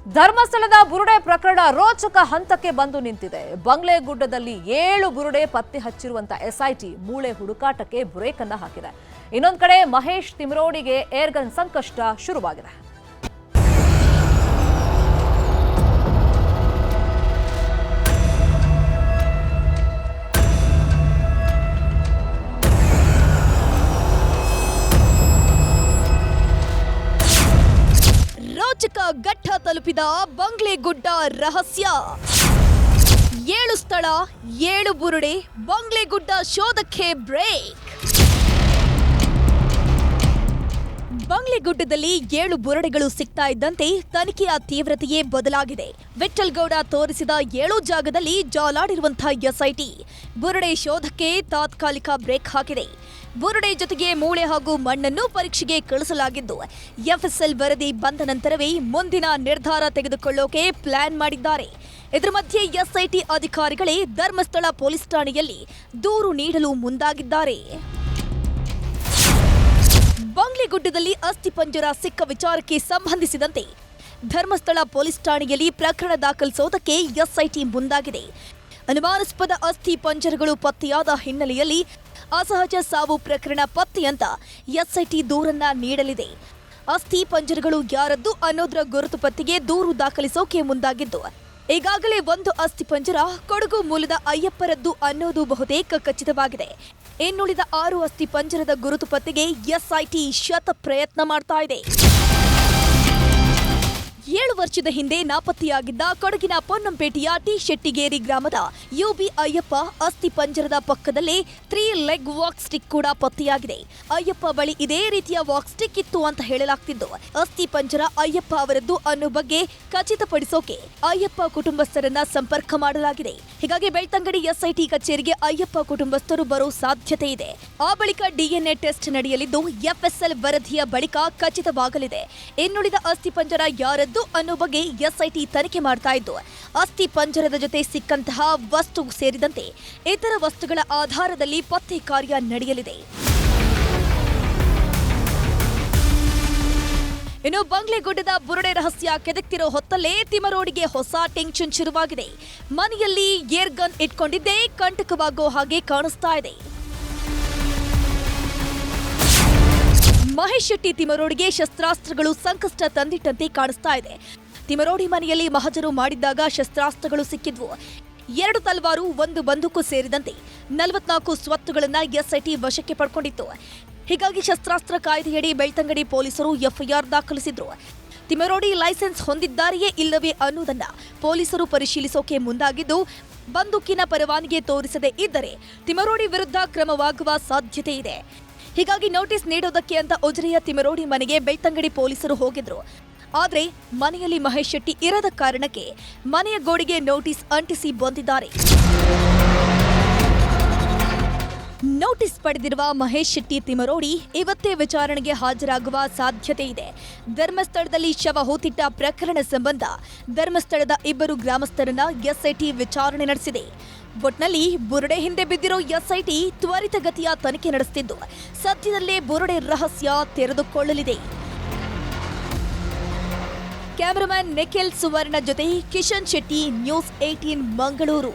ಧರ್ಮಸ್ಥಳದ ಬುರುಡೆ ಪ್ರಕರಣ ರೋಚಕ ಹಂತಕ್ಕೆ ಬಂದು ನಿಂತಿದೆ. ಬಂಗ್ಲೆಗುಡ್ಡದಲ್ಲಿ 7 ಬುರುಡೆ ಪತ್ತೆ ಹಚ್ಚಿರುವಂತ ಎಸ್ಐಟಿ ಮೂಳೆ ಹುಡುಕಾಟಕ್ಕೆ ಬ್ರೇಕ್ ಅನ್ನು ಹಾಕಿದೆ. ಇನ್ನೊಂದು ಕಡೆ ಮಹೇಶ್ ತಿಮರೋಡಿಗೆ ಏರ್ಗನ್ ಸಂಕಷ್ಟ ಶುರುವಾಗಿದೆ. ರೋಚಕ ಘಟ್ಟ ತಲುಪಿದ ಬಂಗ್ಲೆಗುಡ್ಡ ರಹಸ್ಯ. 7 ಸ್ಥಳ 7 ಬುರುಡೆ, ಬಂಗ್ಲೆಗುಡ್ಡ ಶೋಧಕ್ಕೆ ಬ್ರೇಕ್. ಬಂಗ್ಲೆಗುಡ್ಡದಲ್ಲಿ 7 ಬುರುಡೆಗಳು ಸಿಗ್ತಾ ಇದ್ದಂತೆ ತನಿಖೆಯ ತೀವ್ರತೆಯೇ ಬದಲಾಗಿದೆ. ವಿಠಲ್ಗೌಡ ತೋರಿಸಿದ 7 ಜಾಗದಲ್ಲಿ ಜಾಲಾಡಿರುವಂತಹ ಎಸ್ಐಟಿ ಬುರುಡೆ ಶೋಧಕ್ಕೆ ತಾತ್ಕಾಲಿಕ ಬ್ರೇಕ್ ಹಾಕಿದೆ. ಬುರುಡೆ ಜೊತೆಗೆ ಮೂಳೆ ಹಾಗೂ ಮಣ್ಣನ್ನು ಪರೀಕ್ಷೆಗೆ ಕಳಿಸಲಾಗಿದ್ದು, ಎಫ್ಎಸ್ಎಲ್ ವರದಿ ಬಂದ ನಂತರವೇ ಮುಂದಿನ ನಿರ್ಧಾರ ತೆಗೆದುಕೊಳ್ಳೋಕೆ ಪ್ಲಾನ್ ಮಾಡಿದ್ದಾರೆ. ಇದರ ಮಧ್ಯೆ ಎಸ್ಐಟಿ ಅಧಿಕಾರಿಗಳೇ ಧರ್ಮಸ್ಥಳ ಪೊಲೀಸ್ ಠಾಣೆಯಲ್ಲಿ ದೂರು ನೀಡಲು ಮುಂದಾಗಿದ್ದಾರೆ. ಬಂಗ್ಲೆಗುಡ್ಡದಲ್ಲಿ ಅಸ್ಥಿಪಂಜರ ಸಿಕ್ಕ ವಿಚಾರಕ್ಕೆ ಸಂಬಂಧಿಸಿದಂತೆ ಧರ್ಮಸ್ಥಳ ಪೊಲೀಸ್ ಠಾಣೆಯಲ್ಲಿ ಪ್ರಕರಣ ದಾಖಲಿಸುವುದಕ್ಕೆ ಎಸ್ಐಟಿ ಮುಂದಾಗಿದೆ. ಅನುಮಾನಾಸ್ಪದ ಅಸ್ಥಿ ಪಂಜರಗಳು ಪತ್ತೆಯಾದ ಹಿನ್ನೆಲೆಯಲ್ಲಿ ಅಸಹಜ ಸಾವು ಪ್ರಕರಣ ಪತ್ತೆ ಅಂತ ಎಸ್ಐಟಿ ದೂರನ್ನ ನೀಡಲಿದೆ. ಅಸ್ಥಿ ಪಂಜರಗಳು ಯಾರದ್ದು ಅನ್ನೋದರ ಗುರುತು ಪತ್ತೆಗೆ ದೂರು ದಾಖಲಿಸೋಕೆ ಮುಂದಾಗಿದ್ದು, ಈಗಾಗಲೇ 1 ಅಸ್ಥಿ ಪಂಜರ ಕೊಡಗು ಮೂಲದ ಅಯ್ಯಪ್ಪರದ್ದು ಅನ್ನೋದು ಬಹುತೇಕ ಖಚಿತವಾಗಿದೆ. ಇನ್ನುಳಿದ 6 ಅಸ್ಥಿ ಪಂಜರದ ಗುರುತು ಪತ್ತೆಗೆ ಎಸ್ಐಟಿ ಶತ ಪ್ರಯತ್ನ ಮಾಡ್ತಾ ಇದೆ. 7 ವರ್ಷದ ಹಿಂದೆ ನಾಪತ್ತೆಯಾಗಿದ್ದ ಕೊಡಗಿನ ಪೊನ್ನಂಪೇಟೆಯ ಟಿ ಶೆಟ್ಟಿಗೇರಿ ಗ್ರಾಮದ ಯುಬಿ ಅಯ್ಯಪ್ಪ ಅಸ್ಥಿ ಪಂಜರದ ಪಕ್ಕದಲ್ಲೇ 3 ಲೆಗ್ ವಾಕ್ ಸ್ಟಿಕ್ ಕೂಡ ಪತ್ತೆಯಾಗಿದೆ. ಅಯ್ಯಪ್ಪ ಬಳಿ ಇದೇ ರೀತಿಯ ವಾಕ್ ಸ್ಟಿಕ್ ಇತ್ತು ಅಂತ ಹೇಳಲಾಗ್ತಿದ್ದು, ಅಸ್ಥಿ ಪಂಜರ ಅಯ್ಯಪ್ಪ ಅವರದ್ದು ಅನ್ನೋ ಬಗ್ಗೆ ಖಚಿತಪಡಿಸೋಕೆ ಅಯ್ಯಪ್ಪ ಕುಟುಂಬಸ್ಥರನ್ನ ಸಂಪರ್ಕ ಮಾಡಲಾಗಿದೆ. ಹೀಗಾಗಿ ಬೆಳ್ತಂಗಡಿ ಎಸ್ಐಟಿ ಕಚೇರಿಗೆ ಅಯ್ಯಪ್ಪ ಕುಟುಂಬಸ್ಥರು ಬರೋ ಸಾಧ್ಯತೆ ಇದೆ. ಆ ಬಳಿಕ ಡಿಎನ್ಎ ಟೆಸ್ಟ್ ನಡೆಯಲಿದ್ದು, ಎಫ್ಎಸ್ಎಲ್ ವರದಿಯ ಬಳಿಕ ಖಚಿತವಾಗಲಿದೆ. ಇನ್ನುಳಿದ ಅಸ್ಥಿ ಪಂಜರ ಯಾರದ್ದು ಅನ್ನೋ ಬಗ್ಗೆ ಎಸ್ಐಟಿ ತನಿಖೆ ಮಾಡ್ತಾ ಇದ್ದು, ಅಸ್ಥಿ ಪಂಜರದ ಜೊತೆ ಸಿಕ್ಕಂತಹ ವಸ್ತು ಸೇರಿದಂತೆ ಇತರ ವಸ್ತುಗಳ ಆಧಾರದಲ್ಲಿ ಪತ್ತೆ ಕಾರ್ಯ ನಡೆಯಲಿದೆ. ಇನ್ನು ಬಂಗ್ಲೆಗುಡ್ಡದ ಬುರುಡೆ ರಹಸ್ಯ ಕೆದಕ್ತಿರೋ ಹೊತ್ತಲ್ಲೇ ತಿಮರೋಡಿಗೆ ಹೊಸ ಟೆನ್ಷನ್ ಶುರುವಾಗಿದೆ. ಮನೆಯಲ್ಲಿ ಏರ್ ಗನ್ ಇಟ್ಕೊಂಡಿದ್ದೇ ಕಂಟಕವಾಗೋ ಹಾಗೆ ಕಾಣಿಸ್ತಾ ಇದೆ. ಮಹೇಶ್ ಶೆಟ್ಟಿ ತಿಮರೋಡಿಗೆ ಶಸ್ತ್ರಾಸ್ತ್ರಗಳು ಸಂಕಷ್ಟ ತಂದಿಟ್ಟಂತೆ ಕಾಣಿಸ್ತಾ ಇದೆ. ತಿಮರೋಡಿ ಮನೆಯಲ್ಲಿ ಮಹಜರು ಮಾಡಿದ್ದಾಗ ಶಸ್ತ್ರಾಸ್ತ್ರಗಳು ಸಿಕ್ಕಿದ್ವು. 2 ತಲವಾರು, 1 ಬಂದೂಕು ಸೇರಿದಂತೆ 44 ಸ್ವತ್ತುಗಳನ್ನು ಎಸ್ಐಟಿ ವಶಕ್ಕೆ ಪಡ್ಕೊಂಡಿತ್ತು. ಹೀಗಾಗಿ ಶಸ್ತ್ರಾಸ್ತ್ರ ಕಾಯ್ದೆಯಡಿ ಬೆಳ್ತಂಗಡಿ ಪೊಲೀಸರು ಎಫ್ಐಆರ್ ದಾಖಲಿಸಿದ್ರು. ತಿಮರೋಡಿ ಲೈಸೆನ್ಸ್ ಹೊಂದಿದ್ದಾರೆಯೇ ಇಲ್ಲವೇ ಅನ್ನೋದನ್ನ ಪೊಲೀಸರು ಪರಿಶೀಲಿಸೋಕೆ ಮುಂದಾಗಿದ್ದು, ಬಂದೂಕಿನ ಪರವಾನಗಿ ತೋರಿಸದೇ ಇದ್ದರೆ ತಿಮರೋಡಿ ವಿರುದ್ಧ ಕ್ರಮವಾಗುವ ಸಾಧ್ಯತೆ ಇದೆ. ಹೀಗಾಗಿ ನೋಟಿಸ್ ನೀಡೋದಕ್ಕೆ ಅಂತ ಉಜಿರೆಯ ತಿಮರೋಡಿ ಮನೆಗೆ ಬೆಳ್ತಂಗಡಿ ಪೊಲೀಸರು ಹೋಗಿದ್ರು. ಆದ್ರೆ ಮನೆಯಲ್ಲಿ ಮಹೇಶ್ ಶೆಟ್ಟಿ ಇರದ ಕಾರಣಕ್ಕೆ ಮನೆಯ ಗೋಡೆಗೆ ನೋಟಿಸ್ ಅಂಟಿಸಿ ಬಂದಿದ್ದಾರೆ. ನೋಟಿಸ್ ಪಡೆದಿರುವ ಮಹೇಶ್ ಶೆಟ್ಟಿ ತಿಮರೋಡಿ ಇವತ್ತೇ ವಿಚಾರಣೆಗೆ ಹಾಜರಾಗುವ ಸಾಧ್ಯತೆ ಇದೆ. ಧರ್ಮಸ್ಥಳದಲ್ಲಿ ಶವ ಹೂತಿಟ್ಟ ಪ್ರಕರಣ ಸಂಬಂಧ ಧರ್ಮಸ್ಥಳದ 2 ಗ್ರಾಮಸ್ಥರನ್ನ ಎಸ್ಐಟಿ ವಿಚಾರಣೆ ನಡೆಸಿದೆ. ಒಟ್ನಲ್ಲಿ ಬುರುಡೆ ಹಿಂದೆ ಬಿದ್ದಿರೋ ಎಸ್ಐಟಿ ತ್ವರಿತಗತಿಯ ತನಿಖೆ ನಡೆಸುತ್ತಿದ್ದು, ಸದ್ಯದಲ್ಲೇ ಬುರುಡೆ ರಹಸ್ಯ ತೆರೆದುಕೊಳ್ಳಲಿದೆ. ಕ್ಯಾಮರಾಮನ್ ನಿಖಿಲ್ ಸುವರ್ಣ ಜೊತೆ ಕಿಶನ್ ಶೆಟ್ಟಿ, ನ್ಯೂಸ್ 18 ಮಂಗಳೂರು.